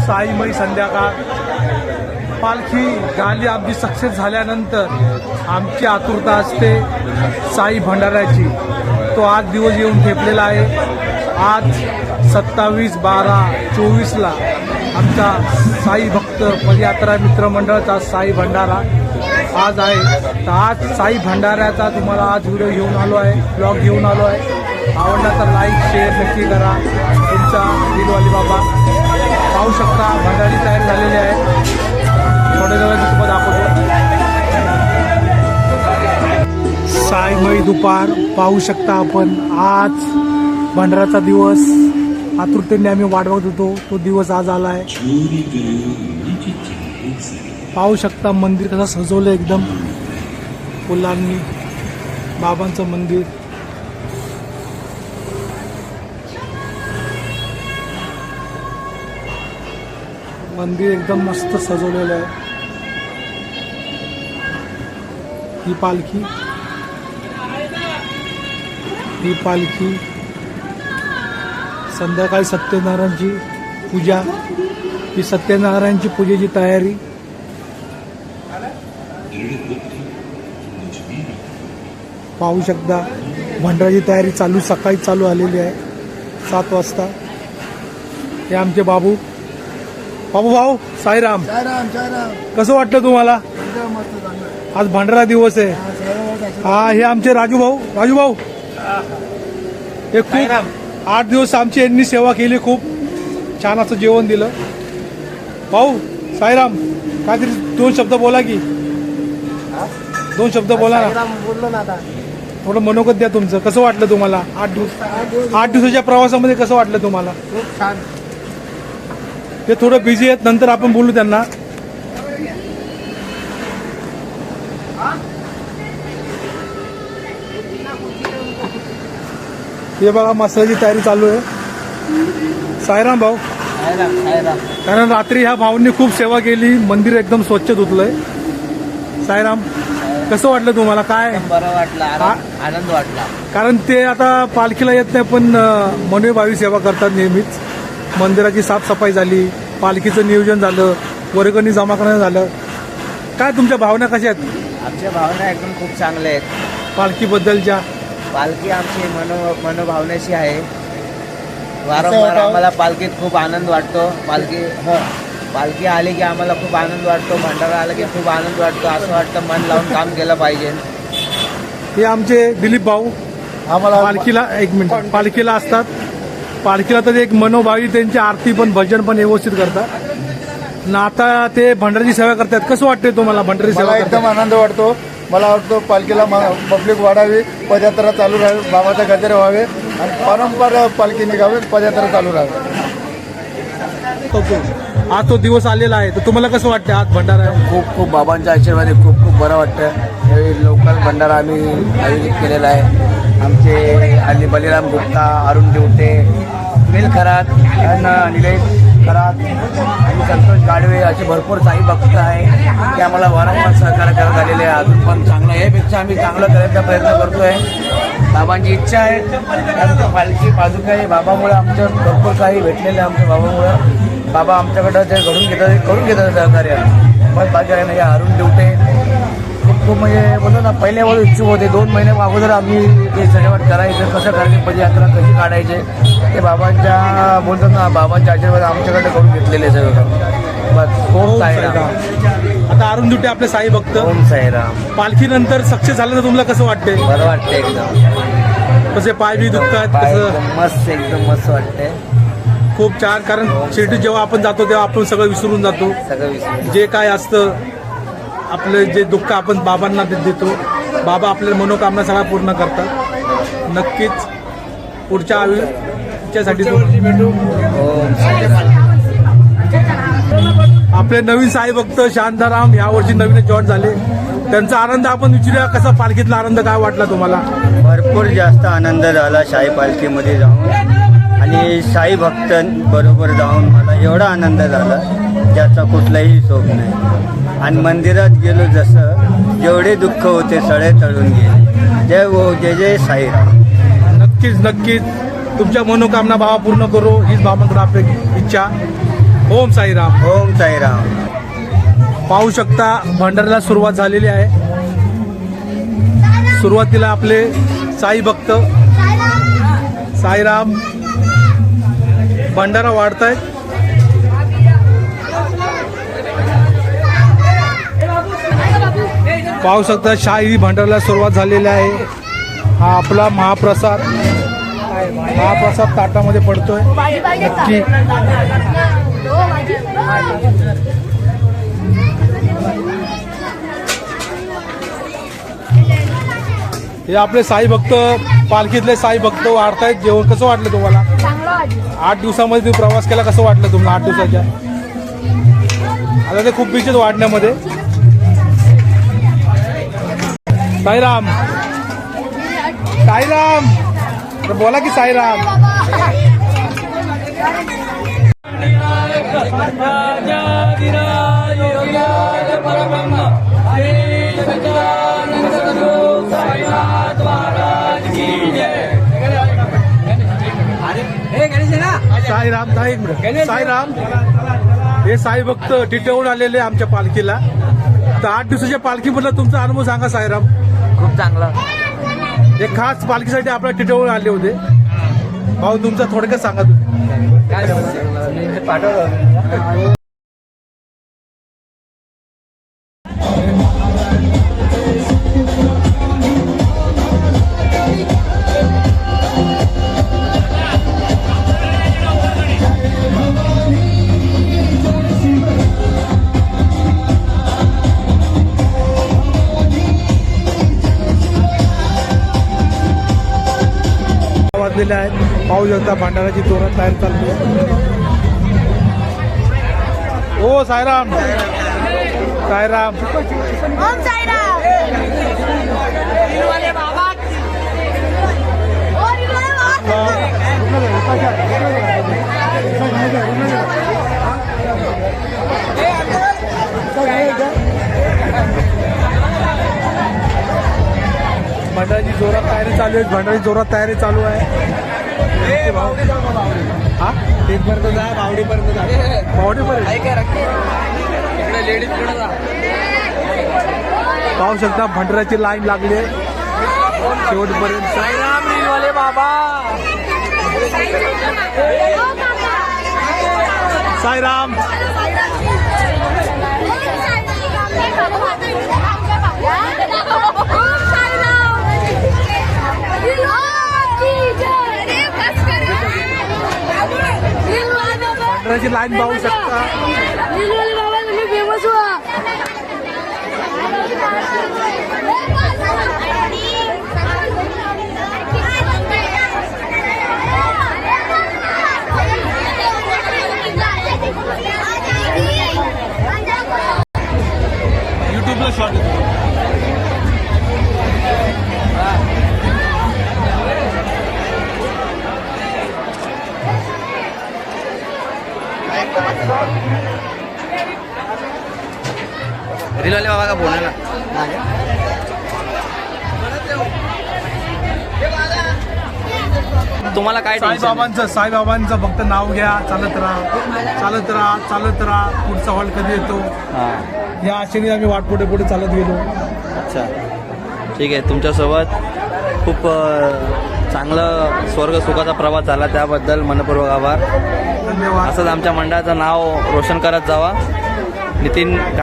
साईमयी संध्याकाळ पालखी गाली आमची सक्सेस झाल्यानंतर आमची आतुरता असते साई भंडाऱ्याची. तो आज दिवस येऊन ठेपलेला आहे. आज 27/12/24ला आमचा साई भक्त पदयात्रा मित्रमंडळाचा साई भंडारा आज आहे. तर आज साई भंडाऱ्याचा तुम्हाला आज व्हिडिओ घेऊन आलो आहे, ब्लॉग घेऊन आलो आहे. आवडला तर लाईक शेअर नक्की करा. तुमचा दिलवाली बाबा. पाहू शकता भंडारी तयारी झालेली आहे. थोड्या वेळात तुम्हाला दाखवतो. साईमयी दुपार पाहू शकता आपण. आज भंडाराचा दिवस आतुरतेने आम्ही वाट बघत होतो. तो दिवस आज आला आहे. पाहू शकता मंदिर कसं सजवलं एकदम फुलांनी. बाबांचं मंदिर. मंदिर एकदम मस्त सजवलेलं आहे. ही पालखी संध्याकाळी सत्यनारायणची पूजा. ही सत्यनारायणची पूजेची तयारी. पाहू शकता भंडाराची तयारी चालू सकाळी चालू आलेली आहे 7 वाजता. हे आमचे बाबू भाऊ साईराम. कसं वाटलं तुम्हाला? आज भंडारा दिवस आहे. हा हे आमचे राजू भाऊ हे खूप 8 दिवस आमची यांनी सेवा केली. खूप छान असं जेवण दिलं. भाऊ साईराम काहीतरी 2 शब्द बोला की. 2 शब्द बोला ना. बोललो ना आता. थोडं मनोगत द्या तुमचं. कसं वाटलं तुम्हाला 8 दिवसाच्या प्रवासामध्ये? कसं वाटलं तुम्हाला? खूप छान. ते थोडं बिझी आहेत, नंतर आपण बोलू त्यांना. हे बघा मसाल्याची तयारी चालू आहे. साईराम भाऊ. कारण रात्री ह्या भाऊंनी खूप सेवा केली. मंदिर एकदम स्वच्छ धुतलंय. साईराम कसं वाटलं तुम्हाला? काय बरं वाटलं. आनंद वाटला. कारण ते आता पालखीला येत नाही पण मनोभावी सेवा करतात नेहमीच. मंदिराची साफसफाई झाली, पालखीचं नियोजन झालं, वर्गणी जमा करणं झालं. काय तुमच्या भावना कशा आहेत? आमच्या भावना एकदम खूप चांगल्या आहेत. पालखीबद्दलच्या पालखी आमची मनोभावनेशी आहे. वारंवार आम्हाला पालखीत खूप आनंद वाटतो. पालखी आली की आम्हाला खूप आनंद वाटतो. भंडारा आला की खूप आनंद वाटतो. असं वाटतं मन लावून काम केलं पाहिजे. हे आमचे दिलीप भाऊ आम्हाला पालखीला असतात. पालखीला तर एक मनोभावी त्यांची आरती पण भजन पण व्यवस्थित करतात ना. आता ते भंडाराची सेवा करतात. कसं वाटते तुम्हाला भंडाराची सेवा? एकदम आनंद वाटतो. मला वाटतं पालखीला पब्लिक वाढावी, पदयात्रा चालू राहावी, बाबाच्या गजरे व्हावे आणि परंपरा पालखी निघावी, पदयात्रा चालू राहावी. आज तो दिवस आलेला आहे. तर तुम्हाला कसं वाटतं आज भंडारा आहे? खूप बाबांच्या आशीर्वाद खूप बरं वाटतं. लोकल भंडारा आम्ही आयोजित केलेला आहे. आमचे आणि बलिराम गुप्ता, अरुण देवटे, सुनील खरात, निलेश खरात आणि संतोष गाडवे असे भरपूर साई भक्त आहे. ते आम्हाला वारंवार सहकार्य करत आलेले आहे. अजून पण चांगलं यापेक्षा आम्ही चांगलं करायचा प्रयत्न करतोय. बाबांची इच्छा आहे. आमच्या पालखी पादुका आहे. बाबामुळे आमच्या भरपूर काही भेटलेलं आहे. आमच्या बाबामुळं बाबा आमच्याकडं ते करून घेतात सहकार्य. मग बाकी नाही. अरुण देवटे खूप म्हणजे बोलतो ना पहिल्यावर इच्छुक होते. 2 महिने अगोदर आम्ही ते सगळं करायचं, कसं करायचं, पदयात्रा कशी काढायचे ते बाबांच्या बोलतात ना बाबांच्या आशीर्वाद आमच्याकडे करून घेतलेले सगळं. बस ओम साईराम. आता अरुण दुटे आपले साई भक्त. ओम साईराम. पालखीनंतर सक्सेस झालं तर तुम्हाला कसं वाटते? बरं वाटतं एकदम. कसे पाय बी दुखतात? कसं? मस्त एकदम मस्त वाटतंय. खूप छान. कारण शिर्डी जेव्हा आपण जातो तेव्हा आपण सगळं विसरून जातो. सगळं विसरून जे काय असतं आपलं जे दुःख आपण बाबांना देतो. बाबा आपल्या मनोकामना सगळ्या पूर्ण करतात. नक्कीच पुढच्या आयुष्यासाठी आपले नवीन साई भक्त शांताराम यावर्षी नवीन जॉईन झाले. त्यांचा आनंद आपण विचारूया. कसा पालखीतला आनंद काय वाटला तुम्हाला? भरपूर जास्त आनंद झाला साई पालखीमध्ये जाऊन आणि साई भक्तांबरोबर जाऊन मला एवढा आनंद झाला ज्याचा कुठलाही हिशोब नाही. आणि मंदिरात गेलो जसं जेवढे दुःख होते सगळे टळून गेले. जय जय साईराम. नक्कीच तुमच्या मनोकामना बाबा पूर्ण करो हीच बाबांकडे आपली इच्छा. ओम साईराम. ओम साईराम. पाहू शकता भंडाऱ्याला सुरुवात झालेली आहे. सुरुवातीला आपले साई भक्त साईराम भंडारा वाढतायत. पाहू शकता शाही भंडाऱ्याला सुरुवात झालेली आहे. हा आपला महाप्रसाद ताटामध्ये पडतोय. नक्की हे आपले साई भक्त पालखीतले साई भक्त वाढतायत. जेवण कसं वाटलं तुम्हाला? 8 दिवसामध्ये तुम्ही प्रवास केला, कसं वाटलं तुम्हाला 8 दिवसाच्या? आता ते खूप बिचत वाढण्यामध्ये. साईराम साईराम बोला की साईराम. साईराम साईराम. हे साई भक्त टिटवून आलेले आमच्या पालखीला. तर 8 दिवसाच्या पालखीमधला तुमचा अनुभव सांगा साईराम. खूप चांगला. हे खास पालखीसाठी आपल्या टिटवून आले होते. भाऊ तुमचा थोडक्यात सांगा तुम्ही. पाठवलं. वाजलेले आहेत. पाहू शकता भंडाराची जोरात तयारी चालली आहे. ओ साईराम साईराम. ओम साईराम. वाले बाबा. और वाले भंडाराची जोरात तयारी चालू आहे. भंडाराची जोरात तयारी चालू आहे. हा इथपर्यंत जा, बावडीपर्यंत जा. बावडीपर्यंत लेडीज पाहू शकता भंडाराची लाईन लागली आहे शेवटपर्यंत. साईराम वाले बाबा. साईराम. भंडाराची लाईन पाहू शकता. फेमस हुआ. युट्यूबला शॉट येतो. रीलवाले बाबा का फोन आहे ना. तुम्हाला काय साईबाबांचं फक्त नाव घ्या. चालत राहा. पुढचा हॉल कधी येतो या आशेने आम्ही वाट पुढे चालत गेलो. अच्छा ठीक आहे. तुमच्यासोबत खूप चांगलं स्वर्ग सुखाचा प्रवास झाला, त्याबद्दल मनपूर्वक आभार. धन्यवाद. असंच आमच्या मंडळाचं नाव रोशन करत जावा. नितीन